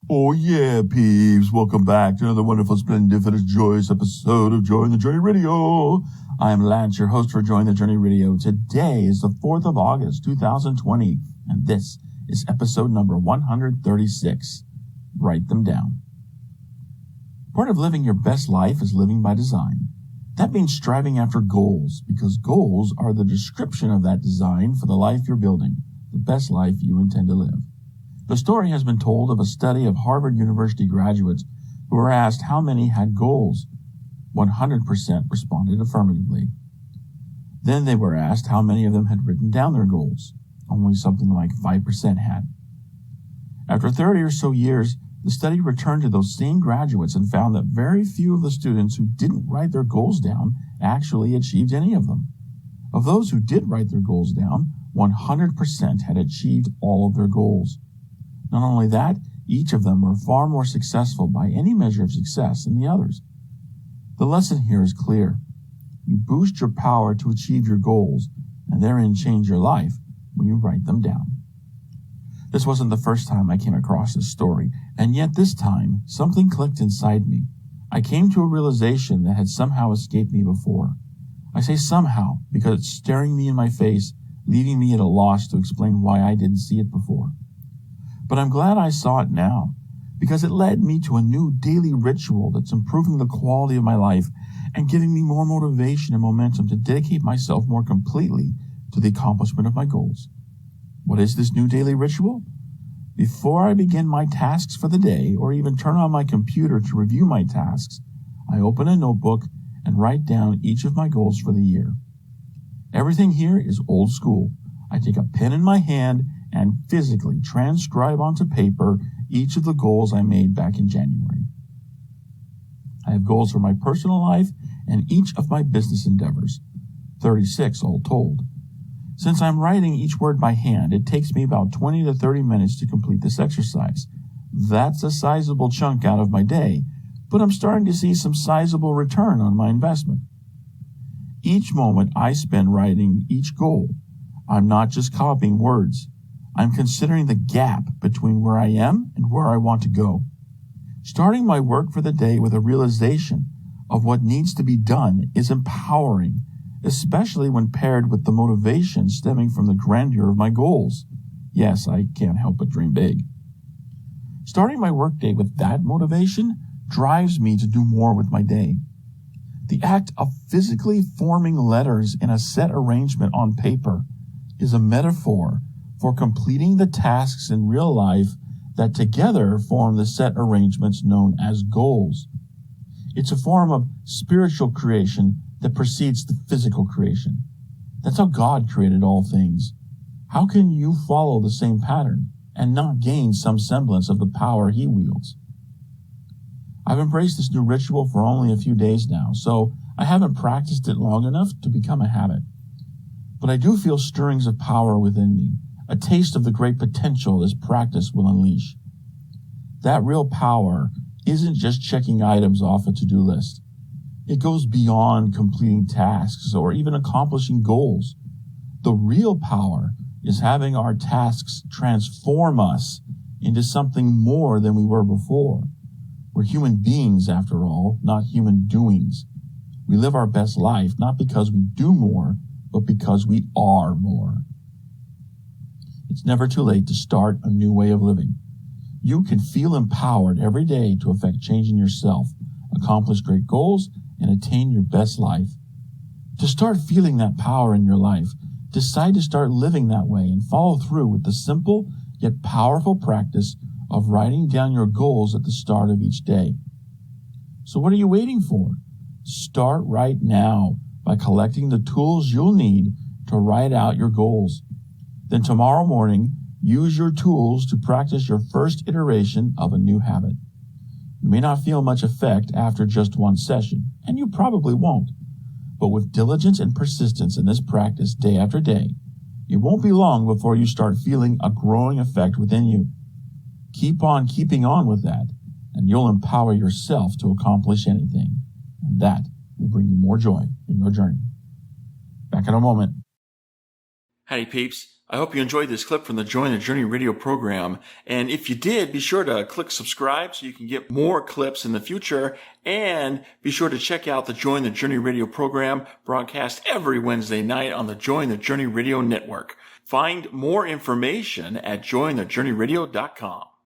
Oh yeah, peeps. Welcome back to another wonderful, splendiferous, joyous episode of Join the Journey Radio. I am Lance, your host for Join the Journey Radio. Today is the 4th of August, 2020, and this is episode number 136. Write them down. Part of living your best life is living by design. That means striving after goals, because goals are the description of that design for the life you're building, the best life you intend to live. The story has been told of a study of Harvard University graduates who were asked how many had goals. 100% responded affirmatively. Then they were asked how many of them had written down their goals. Only something like 5% had. After 30 or so years, the study returned to those same graduates and found that very few of the students who didn't write their goals down actually achieved any of them. Of those who did write their goals down, 100% had achieved all of their goals. Not only that, each of them were far more successful by any measure of success than the others. The lesson here is clear. You boost your power to achieve your goals and therein change your life when you write them down. This wasn't the first time I came across this story, and yet this time something clicked inside me. I came to a realization that had somehow escaped me before. I say somehow because it's staring me in my face, leaving me at a loss to explain why I didn't see it before. But I'm glad I saw it now, because it led me to a new daily ritual that's improving the quality of my life and giving me more motivation and momentum to dedicate myself more completely to the accomplishment of my goals. What is this new daily ritual? Before I begin my tasks for the day, or even turn on my computer to review my tasks, I open a notebook and write down each of my goals for the year. Everything here is old school. I take a pen in my hand and physically transcribe onto paper each of the goals I made back in January. I have goals for my personal life and each of my business endeavors, 36 all told. Since I'm writing each word by hand, it takes me about 20 to 30 minutes to complete this exercise. That's a sizable chunk out of my day, but I'm starting to see some sizable return on my investment. Each moment I spend writing each goal, I'm not just copying words. I'm considering the gap between where I am and where I want to go. Starting my work for the day with a realization of what needs to be done is empowering, especially when paired with the motivation stemming from the grandeur of my goals. Yes, I can't help but dream big. Starting my workday with that motivation drives me to do more with my day. The act of physically forming letters in a set arrangement on paper is a metaphor for completing the tasks in real life that together form the set arrangements known as goals. It's a form of spiritual creation that precedes the physical creation. That's how God created all things. How can you follow the same pattern and not gain some semblance of the power He wields? I've embraced this new ritual for only a few days now, so I haven't practiced it long enough to become a habit. But I do feel stirrings of power within me, a taste of the great potential this practice will unleash. That real power isn't just checking items off a to-do list. It goes beyond completing tasks or even accomplishing goals. The real power is having our tasks transform us into something more than we were before. We're human beings, after all, not human doings. We live our best life not because we do more, but because we are more. It's never too late to start a new way of living. You can feel empowered every day to affect change in yourself, accomplish great goals, and attain your best life. To start feeling that power in your life, decide to start living that way and follow through with the simple yet powerful practice of writing down your goals at the start of each day. So what are you waiting for? Start right now by collecting the tools you'll need to write out your goals. Then tomorrow morning, use your tools to practice your first iteration of a new habit. You may not feel much effect after just one session, and you probably won't. But with diligence and persistence in this practice day after day, it won't be long before you start feeling a growing effect within you. Keep on keeping on with that, and you'll empower yourself to accomplish anything. And that will bring you more joy in your journey. Back in a moment. Howdy peeps, I hope you enjoyed this clip from the Join the Journey radio program. And if you did, be sure to click subscribe so you can get more clips in the future. And be sure to check out the Join the Journey radio program broadcast every Wednesday night on the Join the Journey radio network. Find more information at jointhejourneyradio.com.